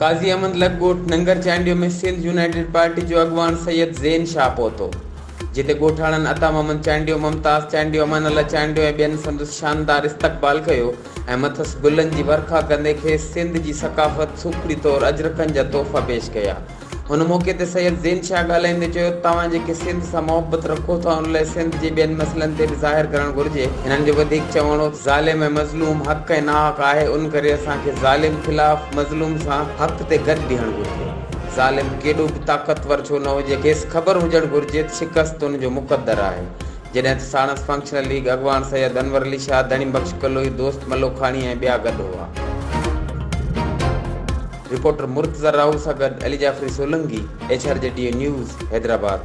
काज़ी अहमद लॻ नंगर चांडियो में Sindh United party जो अॻवान सैयद ज़ैन शाह पहुतो, जिते ॻोठाणनि अता मोहम्मद चांडियो, मुमताज़ चांडियो, अमान अल्लाह चांडियो ऐं ॿियनि संदसि शानदार इस्तक़बाल कयो ऐं मथसि गुलनि जी वर्खा कंदे खेसि सिंध जी सक़ाफ़त सूखड़ी तौरु अजरकनि जा तोहफ़ा पेश कया। हुन मौक़े ते सैयद ज़ैन शाह ॻाल्हाईंदे चयो, तव्हां जेके सिंध सां मोहबत रखो था उन लाइ सिंध जे ॿियनि मसइलनि ते बि ज़ाहिर करणु घुरिजे। हिननि जो वधीक चवणो ज़ालिम ऐं मज़लूम हक़ ऐं नाहक़ आहे, उन करे असांखे ज़ालिम ख़िलाफ़ मज़लूम सां हक़ ते गॾु बीहणु घुरिजे। ज़ालिम केॾो बि ताक़तवर छो न हुजे, खेसि ख़बर हुजणु घुरिजे त शिकस्त उन जो मुक़दर आहे। जॾहिं त साणस फंक्शनल लीग अॻवान सैयद अनवर अली शाह, धणी बख़्श कलोई, दोस्त मलोखाणी ऐं ॿिया गॾु हुआ। रिपोर्टर मुर्तज़ा राहू सां गॾु अली जाफ़री सोलंकी, HRJDA न्यूज़, हैदराबाद।